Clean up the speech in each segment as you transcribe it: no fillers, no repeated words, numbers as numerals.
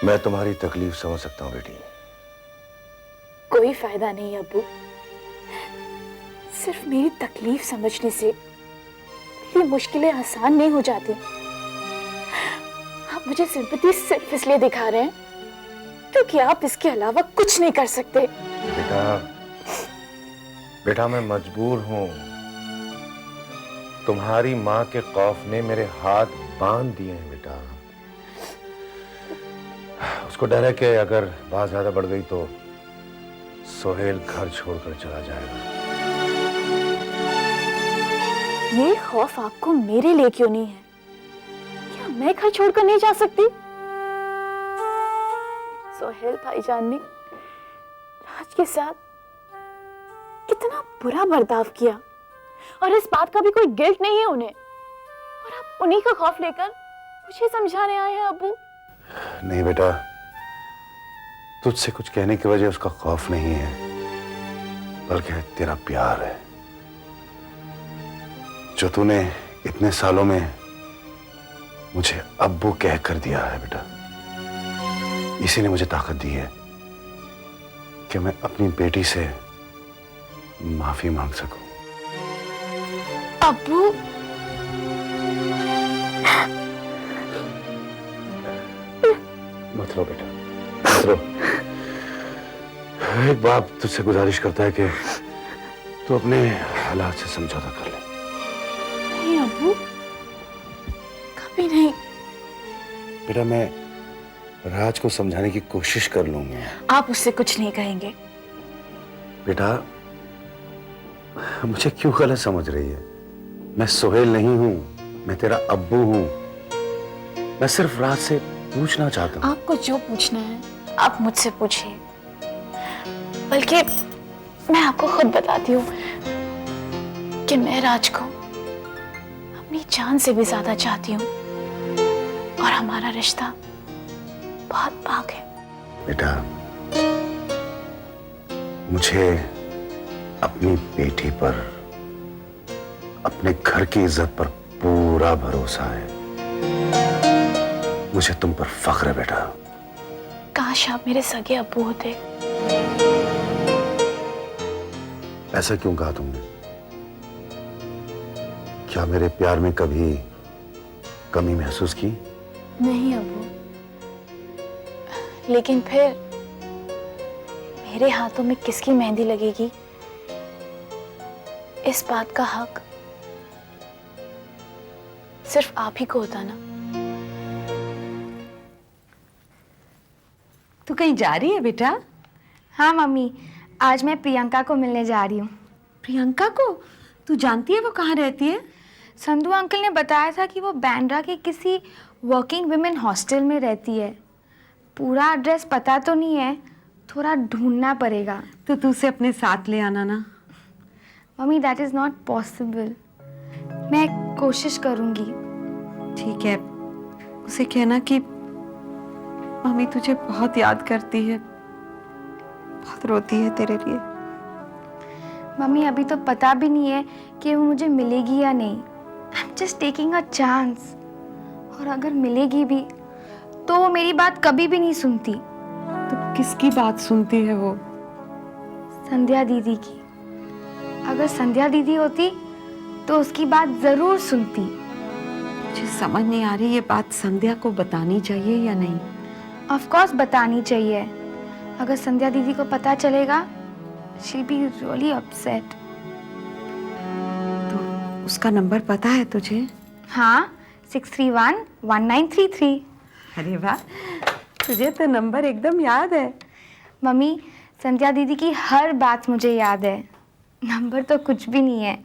मैं तुम्हारी तकलीफ समझ सकता हूँ बेटी। कोई फायदा नहीं अब्बू, सिर्फ मेरी तकलीफ समझने से ये मुश्किलें आसान नहीं हो जाती। आप मुझे सिंपैथी सिर्फ इसलिए दिखा रहे हैं क्योंकि आप इसके अलावा कुछ नहीं कर सकते। बेटा मैं मजबूर हूं। तुम्हारी माँ के खौफ ने मेरे हाथ बांध दिए हैं बेटा। उसको डर है कि अगर बात ज्यादा बढ़ गई तो सोहेल घर छोड़कर चला जाएगा। ये खौफ आपको मेरे लिए क्यों नहीं है? क्या मैं घर छोड़कर नहीं जा सकती? सोहेल भाईजान ने राज के साथ कितना बुरा बर्ताव किया और इस बात का भी कोई गिल्ट नहीं है उन्हें, और आप उन्हीं का खौफ लेकर मुझे समझाने आए हैं अब्बू। नहीं बेटा, तुझसे कुछ कहने की वजह उसका खौफ नहीं है, बल्कि तेरा प्यार है जो तूने इतने सालों में मुझे अब्बू कह कर दिया है बेटा। इसी ने मुझे ताकत दी है कि मैं अपनी बेटी से माफी मांग सकूं। अब्बू, मत रो बेटा, मत रो। एक बाप तुझसे गुजारिश करता है कि तू अपने हालात से समझौता कर ले। नहीं अब्बू, कभी नहीं। बेटा मैं राज को समझाने की कोशिश कर लूंगा। आप उससे कुछ नहीं कहेंगे। बेटा मुझे क्यों गलत समझ रही है? मैं सोहेल नहीं हूं, मैं तेरा अब्बू हूं। मैं सिर्फ राज से पूछना चाहता हूं। आपको जो पूछना है आप मुझसे पूछिए, बल्कि मैं आपको खुद बताती हूँ कि मैं राज को अपनी जान से भी ज्यादा चाहती हूँ और हमारा रिश्ता बहुत पाक है। बेटा मुझे अपनी बेटी पर, अपने घर की इज्जत पर पूरा भरोसा है। मुझे तुम पर फख्र है बेटा। काश आप मेरे सगे अब्बू होते। ऐसा क्यों कहा तुमने? क्या मेरे प्यार में कभी कमी महसूस की? नहीं अब्बू, लेकिन फिर मेरे हाथों में किसकी मेहंदी लगेगी, इस बात का हक सिर्फ आप ही को होता ना। तू कहीं जा रही है बेटा? हाँ मम्मी, आज मैं प्रियंका को मिलने जा रही हूँ। प्रियंका को? तू जानती है वो कहाँ रहती है? संधू अंकल ने बताया था कि वो बांद्रा के किसी वर्किंग वुमेन हॉस्टल में रहती है। पूरा एड्रेस पता तो नहीं है, थोड़ा ढूंढना पड़ेगा। तो तू उसे अपने साथ ले आना ना। Mummy that is not possible. मैं कोशिश करूँगी। ठीक है, उसे कहना कि मम्मी तुझे बहुत याद करती है, बहुत रोती है तेरे लिए। मम्मी अभी तो पता भी नहीं है कि वो मुझे मिलेगी या नहीं। I am just taking a chance. और अगर मिलेगी भी तो वो मेरी बात कभी भी नहीं सुनती। तो किसकी बात सुनती है वो? संध्या दीदी की। अगर संध्या दीदी होती तो उसकी बात जरूर सुनती। मुझे समझ नहीं आ रही ये बात संध्या को बतानी चाहिए या नहीं। ऑफ कोर्स बतानी चाहिए। अगर संध्या दीदी को पता चलेगा she'll be really upset। तो उसका नंबर पता है तुझे? हाँ, 631-1933। अरे वाह, तुझे तो नंबर एकदम याद है। मम्मी संध्या दीदी की हर बात मुझे याद है, नंबर तो कुछ भी नहीं है।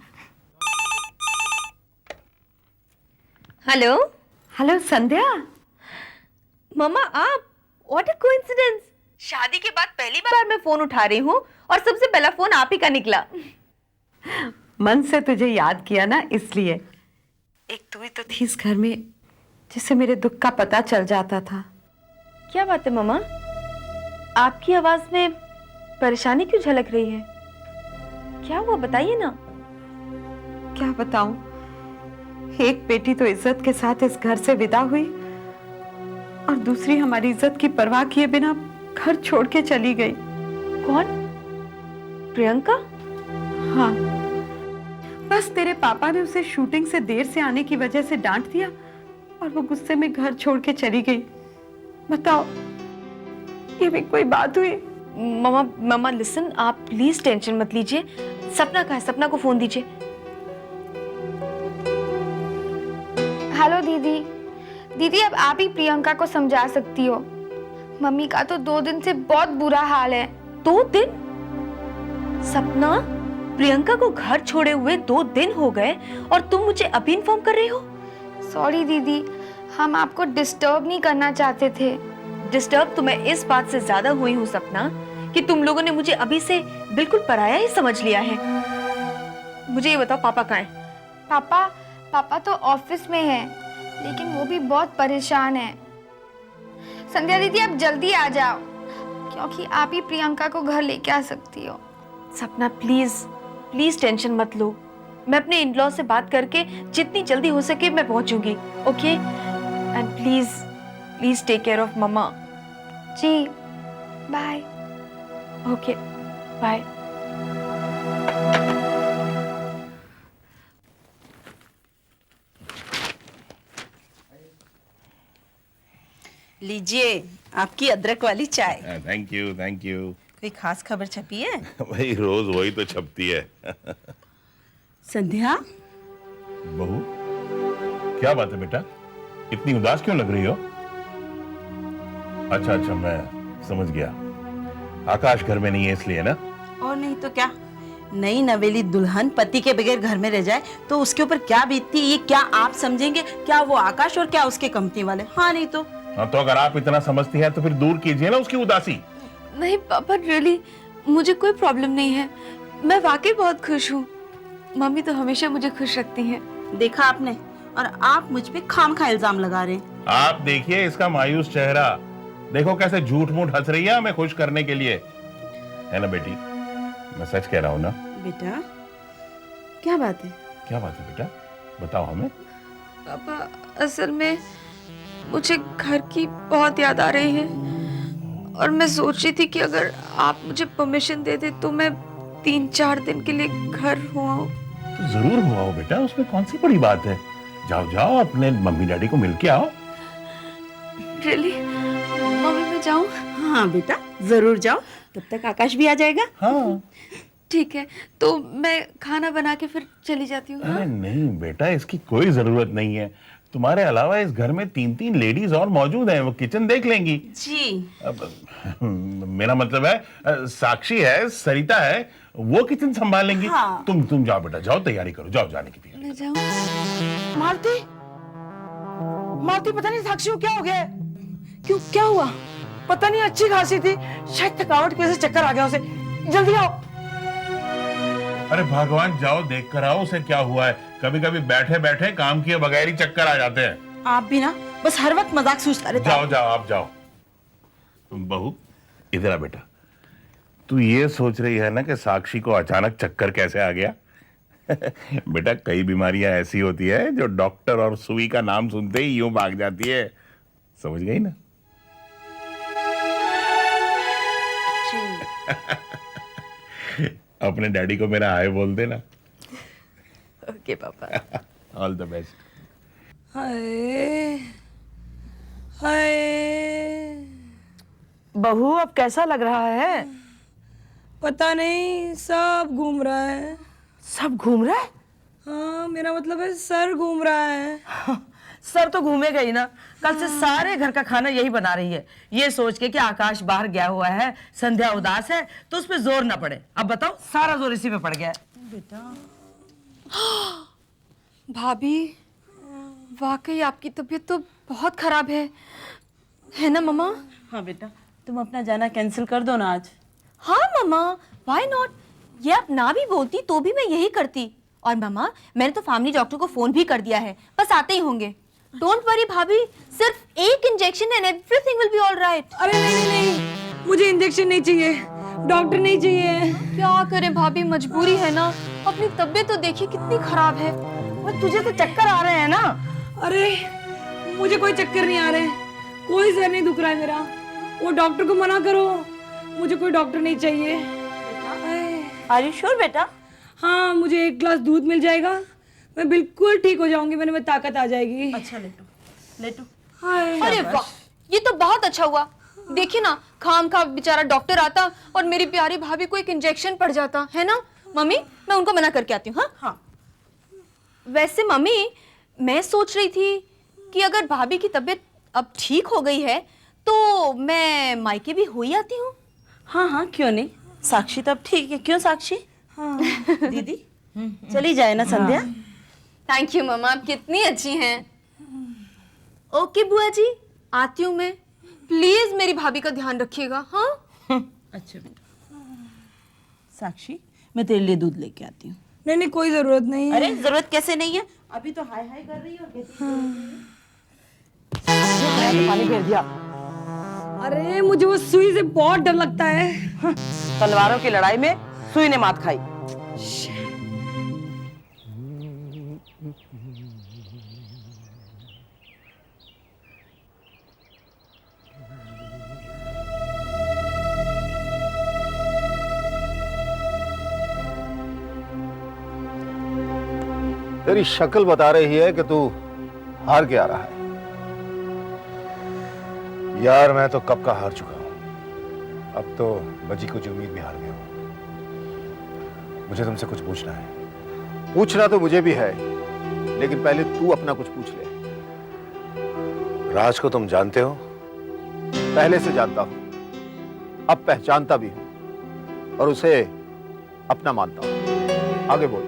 हेलो हेलो संध्या। मम्मा, आप? What a coincidence. शादी के बाद पहली बार मैं फोन उठा रही हूँ और सबसे पहला फोन आप ही का निकला। मन से तुझे याद किया ना, इसलिए। एक तू ही तो थी इस घर में जिससे मेरे दुख का पता चल जाता था। क्या बात है मम्मा, आपकी आवाज में परेशानी क्यों झलक रही है? क्या हुआ, बताइए ना। क्या बताऊं, एक बेटी तो इज्जत के साथ इस घर से विदा हुई और दूसरी हमारी इज्जत की परवाह किए बिना घर छोड़ के चली गई। कौन? प्रियंका? हाँ, बस तेरे पापा ने उसे शूटिंग से देर से आने की वजह से डांट दिया और वो गुस्से में घर छोड़ के चली गई। बताओ, ये भी कोई बात हुई? ममा लिसन, आप प्लीज टेंशन मत लीजिए। सपना का है, सपना को फोन दीजिए। हेलो दीदी। दीदी, अब आप ही प्रियंका को समझा सकती हो। मम्मी का तो 2 दिन से बहुत बुरा हाल है। 2 दिन? सपना, प्रियंका को घर छोड़े हुए 2 दिन हो गए और तुम मुझे अभी इन्फॉर्म कर रही हो? सॉरी दीदी, हम आपको डिस्टर्ब नहीं करना चाहते थे। डिस्टर्ब तो मैं इस बात से ज्यादा हुई हूँ सपना कि तुम लोगों ने मुझे अभी से बिल्कुल पराया ही समझ लिया है। मुझे ये बताओ, पापा कहाँ हैं? पापा तो ऑफिस में हैं, लेकिन वो भी बहुत परेशान है। संध्या दीदी, आप जल्दी आ जाओ, क्योंकि आप ही प्रियंका को घर लेके आ सकती हो। सपना प्लीज टेंशन मत लो। मैं अपने इन-लॉ से बात करके जितनी जल्दी हो सके मैं पहुंचूंगी। Okay? And please take care of mama. जी, बाय। Okay, bye. लीजिए आपकी अदरक वाली चाय। Thank you thank you. कोई खास खबर छपी है? भाई रोज वही तो छपती है। संध्या, बहू, क्या बात है बेटा, इतनी उदास क्यों लग रही हो? अच्छा, मैं समझ गया, आकाश घर में नहीं है इसलिए ना? और नहीं तो क्या, नई नवेली दुल्हन पति के बगैर घर में रह जाए तो उसके ऊपर क्या बीतती है ये क्या आप समझेंगे? क्या वो आकाश और क्या उसके कंपनी वाले? हाँ नहीं तो। हाँ, तो अगर आप इतना समझती हैं तो फिर दूर कीजिए ना उसकी उदासी। नहीं पापा, रियली मुझे कोई प्रॉब्लम नहीं है। मैं वाकई बहुत खुश हूँ। मम्मी तो हमेशा मुझे खुश रखती हैं। देखा आपने, और आप मुझ पे खामखा इल्जाम लगा रहे हैं। आप देखिए इसका मायूस चेहरा, देखो कैसे झूठ मूठ हंस रही है हमें खुश करने के लिए, है ना बेटी? मैं सच कह रहा हूँ ना? बेटा, क्या बात है? क्या बात है बेटा, बताओ हमें। पापा, असल में मुझे घर की बहुत याद आ रही है और मैं सोच रही थी कि अगर आप मुझे परमिशन दे दे तो मैं 3-4 दिन के लिए घर हुआ। तो जरूर हुआ हो बेटा, उसमें कौन सी बड़ी बात है। जाओ अपने मम्मी डैडी को मिल के आओ। रियली? मम्मी, मैं जाऊं? हाँ बेटा, जरूर जाओ, तब तक आकाश भी आ जाएगा। हाँ ठीक है, तो मैं खाना बना के फिर चली जाती हूँ। अरे नहीं बेटा, इसकी कोई जरूरत नहीं है। तुम्हारे अलावा इस घर में 3 लेडीज और मौजूद हैं, वो किचन देख लेंगी। जी। मेरा मतलब है साक्षी है, सरिता है, वो किचन संभाल लेंगी। हाँ। तुम जाओ बेटा, जाओ तैयारी करो, जाओ जाने की तैयारी। मैं जाऊं? मालती पता नहीं साक्षी को क्या हो गया है। क्यों, क्या हुआ? पता नहीं, अच्छी खासी थी, शायद थकावट की वजह से चक्कर आ गया उसे। जल्दी आओ। अरे भगवान, जाओ देख कर आओ उसे क्या हुआ है। कभी कभी बैठे बैठे काम किए बगैर ही चक्कर आ जाते हैं। आप भी ना बस हर वक्त मजाक सूझता रहता है। जाओ आप जाओ। बहू, इधर आ बेटा। तू ये सोच रही है ना कि साक्षी को अचानक चक्कर कैसे आ गया? बेटा, कई बीमारियां ऐसी होती है जो डॉक्टर और सुई का नाम सुनते ही यूं भाग जाती है। समझ गई ना? अपने डैडी को मेरा हाय बोल देना। ओके पापा। All the best. Hi hi, बहू अब कैसा लग रहा है? पता नहीं, सब घूम रहा है। सब घूम रहा है? हाँ, मेरा मतलब है सर घूम रहा है। सर तो घूमेगा ही ना। कल से सारे घर का खाना यही बना रही है, ये सोच के कि आकाश बाहर गया हुआ है, संध्या उदास है, तो उस पे जोर ना पड़े। अब बताओ, सारा जोर इसी पे पड़ गया है। बेटा, भाभी, वाकई आपकी तबीयत तो बहुत खराब है ना मम्मा? हाँ बेटा, तुम अपना जाना कैंसिल कर दो ना आज। हाँ मम्मा, व्हाई नॉट? ये आप ना भी बोलती तो भी मैं यही करती। और मम्मा, मैंने तो फैमिली डॉक्टर को फोन भी कर दिया है, बस आते ही होंगे। डोंट वरी भाभी, सिर्फ एक injection and everything will be all right. अरे नहीं, मुझे इंजेक्शन नहीं चाहिए, डॉक्टर नहीं चाहिए। क्या करें भाभी, मजबूरी है ना। अपनी तबीयत तो देखिए कितनी खराब है। तुझे तो चक्कर आ रहे हैं ना? अरे मुझे कोई चक्कर नहीं आ रहे, कोई सर नहीं दुख रहा है मेरा। वो डॉक्टर को मना करो, मुझे कोई डॉक्टर नहीं चाहिए। आर यू श्योर बेटा? हाँ, मुझे 1 ग्लास दूध मिल जाएगा, मैं बिल्कुल ठीक हो जाऊंगी, मेरे में ताकत आ जाएगी। अच्छा लेटो लेटो। हाय। अरे वाह, ये तो बहुत अच्छा हुआ। देखिए ना, खाम खा बेचारा डॉक्टर आता और मेरी प्यारी भाभी को एक इंजेक्शन पड़ जाता है ना। मम्मी, मैं उनको मना करके आती हूँ। हाँ हाँ। वैसे मम्मी, मैं सोच रही थी कि अगर भाभी की तबीयत अब ठीक हो गई है तो मैं मायके भी हो ही आती हूँ। हाँ हाँ, क्यों नहीं, साक्षी तो अब ठीक है। क्यों साक्षी? हाँ। दीदी चली जाए ना संध्या। थैंक यू मम्मा, आप कितनी अच्छी हैं। ओके बुआ जी, आती हूँ मैं। प्लीज मेरी भाभी का ध्यान रखिएगा। हाँ अच्छा बेटा। साक्षी, मैं तेरे लिए दूध लेके आती हूँ। नहीं नहीं, कोई जरूरत नहीं है। अरे जरूरत कैसे नहीं है, अभी तो हाय हाय कर रही है। पानी फेर दिया। अरे मुझे वो सुई से बहुत डर लगता है। तलवारों की लड़ाई में सुई ने मात खाई। तेरी शक्ल बता रही है कि तू हार के आ रहा है। यार मैं तो कब का हार चुका हूं, अब तो बची कुछ उम्मीद भी हार गया हूं। मुझे तुमसे कुछ पूछना है। पूछना तो मुझे भी है, लेकिन पहले तू अपना कुछ पूछ ले। राज को तुम जानते हो? पहले से जानता हूं, अब पहचानता भी हूं और उसे अपना मानता हूं। आगे बोल।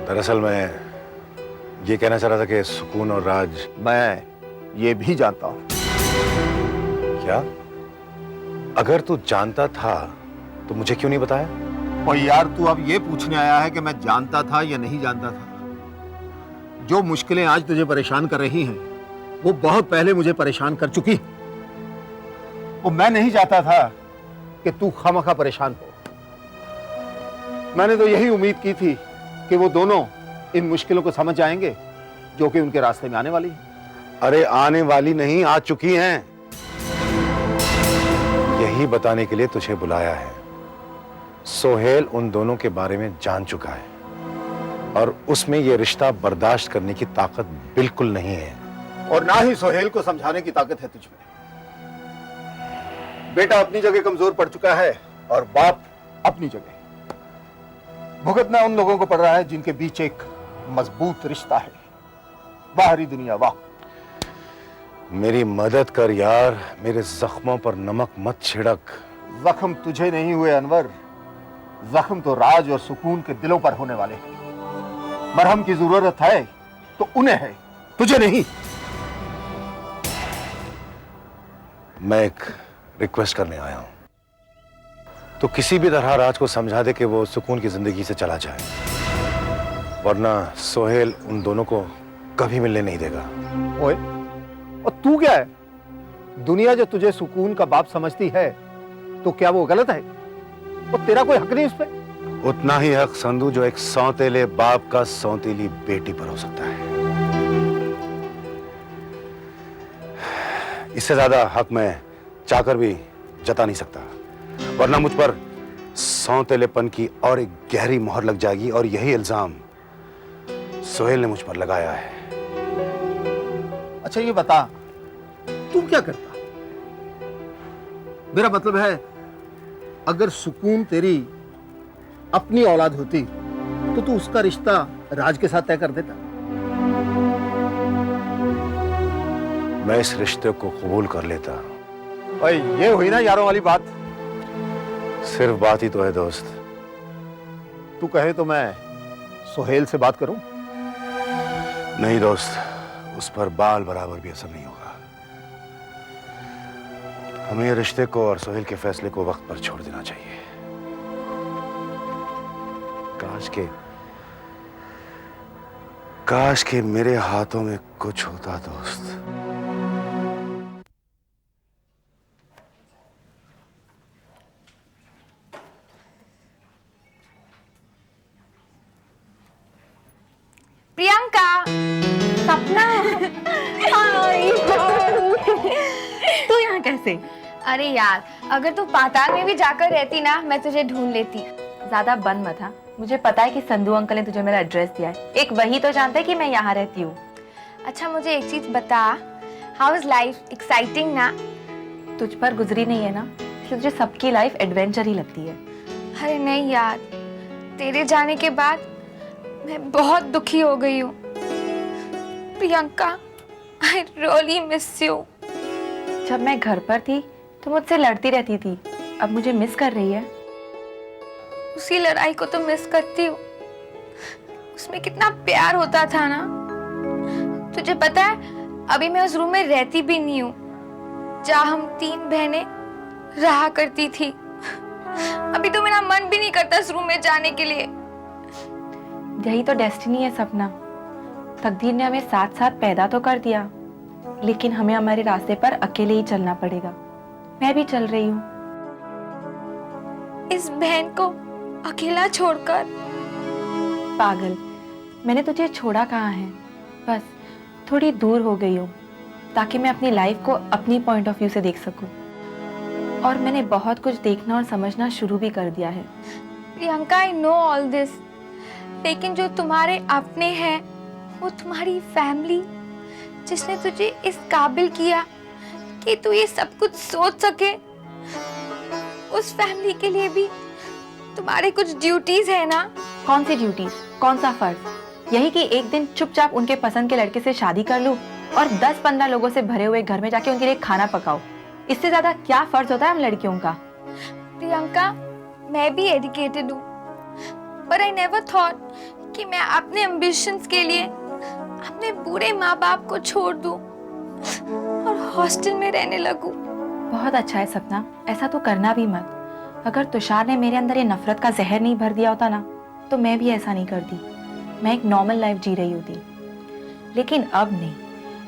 दरअसल मैं ये कहना चाह रहा था कि सुकून और राज, मैं ये भी जानता हूं। क्या? अगर तू जानता था तो मुझे क्यों नहीं बताया? और यार तू अब ये पूछने आया है कि मैं जानता था या नहीं जानता था? जो मुश्किलें आज तुझे परेशान कर रही हैं वो बहुत पहले मुझे परेशान कर चुकी। वो मैं नहीं चाहता था कि तू खामखा परेशान हो। मैंने तो यही उम्मीद की थी कि वो दोनों इन मुश्किलों को समझ जाएंगे जो कि उनके रास्ते में आने वाली है। अरे आने वाली नहीं, आ चुकी हैं। यही बताने के लिए तुझे बुलाया है। सोहेल उन दोनों के बारे में जान चुका है और उसमें यह रिश्ता बर्दाश्त करने की ताकत बिल्कुल नहीं है। और ना ही सोहेल को समझाने की ताकत है तुझमें। बेटा अपनी जगह कमजोर पड़ चुका है और बाप अपनी जगह। भुगतना उन लोगों को पड़ रहा है जिनके बीच एक मजबूत रिश्ता है। बाहरी दुनिया वाह। मेरी मदद कर यार, मेरे जख्मों पर नमक मत छिड़क। जख्म तुझे नहीं हुए अनवर, जख्म तो राज और सुकून के दिलों पर होने वाले हैं। मरहम की जरूरत है तो उन्हें है, तुझे नहीं। मैं एक रिक्वेस्ट करने आया हूं। तो किसी भी तरह राज को समझा दे कि वो सुकून की जिंदगी से चला जाए, वरना सोहेल उन दोनों को कभी मिलने नहीं देगा। ओए, और तू क्या है? दुनिया जो तुझे सुकून का बाप समझती है तो क्या वो गलत है? और तेरा कोई हक नहीं उस पर? उतना ही हक संधू जो एक सौतेले बाप का सौतेली बेटी पर हो सकता है। इससे ज्यादा हक मैं चाहकर भी जता नहीं सकता, वरना मुझ पर सौतेलेपन की और एक गहरी मोहर लग जाएगी और यही इल्जाम सोहेल ने मुझ पर लगाया है। अच्छा ये बता, तू क्या करता? मेरा मतलब है, अगर सुकून तेरी अपनी औलाद होती तो तू उसका रिश्ता राज के साथ तय कर देता। मैं इस रिश्ते को कबूल कर लेता। ओए, ये हुई ना यारों वाली बात। सिर्फ बात ही तो है दोस्त। तू कहे तो मैं सोहेल से बात करूं? नहीं दोस्त, उस पर बाल बराबर भी असर नहीं होगा। हमें ये रिश्ते को और सोहेल के फैसले को वक्त पर छोड़ देना चाहिए। काश के मेरे हाथों में कुछ होता दोस्त। प्रियंका, सपना। से। अरे यार, अगर तू पाताल में भी जाकर रहती ना, मैं तुझे ढूंढ लेती। ज्यादा बन मत हाँ, मुझे पता है कि संधू अंकल ने तुझे मेरा एड्रेस दिया है, एक वही तो जानता है कि मैं यहाँ रहती हूँ। अच्छा मुझे एक चीज बता, हाउ इज लाइफ? एक्साइटिंग ना? तुझ पर गुजरी नहीं है ना, इसलिए तुझे सबकी लाइफ एडवेंचर ही लगती है। अरे नहीं यार, तेरे जाने के बाद मैं बहुत दुखी हो गई हूँ। Priyanka, I really miss you. जब मैं घर पर थी तो मुझसे लड़ती रहती थी, अब मुझे मिस कर रही है। उसी लड़ाई को तो मिस करती हूँ, उसमें कितना प्यार होता था ना। तुझे पता है, अभी मैं उस रूम में रहती भी नहीं हूँ जहाँ हम 3 बहनें रहा करती थी। अभी तो मेरा मन भी नहीं करता उस रूम में जाने के लिए। यही तो डेस्टिनी है सपना, तकदीर ने हमें साथ साथ पैदा तो कर दिया, लेकिन हमें हमारे रास्ते पर अकेले ही चलना पड़ेगा। मैं भी चल रही हूँ। इस बहन को अकेला छोड़कर? पागल, मैंने तुझे छोड़ा कहाँ है, बस थोड़ी दूर हो गई हूँ ताकि मैं अपनी लाइफ को अपनी पॉइंट ऑफ व्यू से देख सकूं। और मैंने बहुत कुछ देखना और समझना शुरू भी कर दिया है। Priyanka, I know all this, लेकिन जो तुम्हारे अपने हैं वो तुम्हारी फैमिली, जिसने तुझे इस काबिल किया कि तू ये सब कुछ सोच सके, उस फैमिली के लिए भी तुम्हारे कुछ ड्यूटीज है ना? कौन सी ड्यूटीज, कौन सा फर्ज? यही कि एक दिन चुपचाप उनके पसंद के लड़के से शादी कर लूं और 10-15 लोगों से भरे हुए घर में जाके उनके लिए खाना पकाओ। इससे ज्यादा क्या फर्ज होता है हम लड़कियों का? प्रियंका, मैं भी एजुकेटेड हूँ, पर आई नेवर थॉट कि मैं अपने एम्बिशंस के लिए अपने बुरे माँ बाप को छोड़ दूं और हॉस्टल में रहने लगूं। बहुत अच्छा है सपना, ऐसा तो करना भी मत। अगर तुषार ने मेरे अंदर ये नफरत का जहर नहीं भर दिया होता ना, तो मैं भी ऐसा नहीं करती। मैं एक नॉर्मल लाइफ जी रही होती, लेकिन अब नहीं।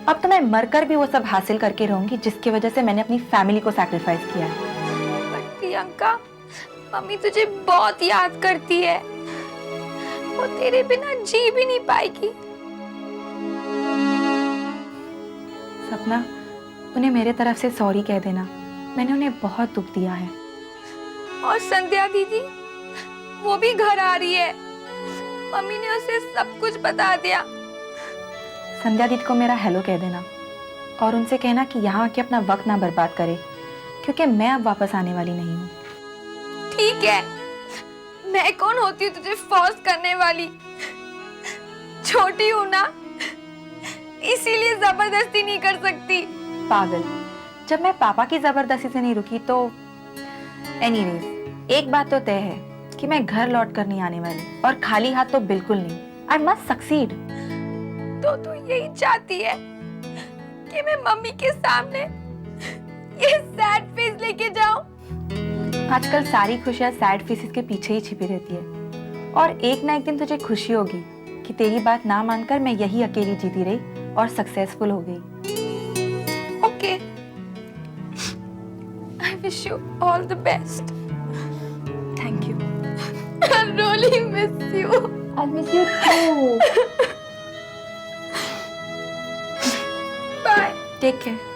अब तो मैं मरकर भी वो सब हासिल करके रहूंगी जिसकी वजह से मैंने अपनी फैमिली को सैक्रिफाइस किया है। पर प्रियंका, मम्मी तुझे बहुत याद करती है, वो तेरे बिना जी भी नहीं पाएगी। सपना, उन्हें मेरे तरफ से सॉरी कह देना, मैंने उन्हें बहुत दुख दिया है। और संध्या दीदी, वो भी घर आ रही है, मम्मी ने उसे सब कुछ बता दिया। संध्या दीदी को मेरा हेलो कह देना और उनसे कहना कि यहाँ आके अपना वक्त ना बर्बाद करे, क्योंकि मैं अब वापस आने वाली नहीं हूँ। ठीक है, मैं कौन होती हूँ तुझे फोर्स करने वाली? छोटी हूँ ना, इसीलिए जबरदस्ती नहीं कर सकती। पागल, जब मैं पापा की जबरदस्ती से नहीं रुकी तो एनीवेज, एक बात तो तय है कि मैं घर लौट कर नहीं आने वाली, और खाली हाथ तो बिल्कुल नहीं। I must succeed. तो तू यही चाहती है कि मैं मम्मी के सामने ये सैड फेस लेके जाऊं? आजकल सारी खुशियां सैड फेसेस के पीछे ही छिपी रहती है, और एक ना एक दिन तुझे खुशी होगी कि तेरी बात ना मानकर मैं यही अकेली जीती रही और सक्सेसफुल हो गई। Okay, I wish you all the best. Thank you. I really miss you. I miss you too. Bye. Take care.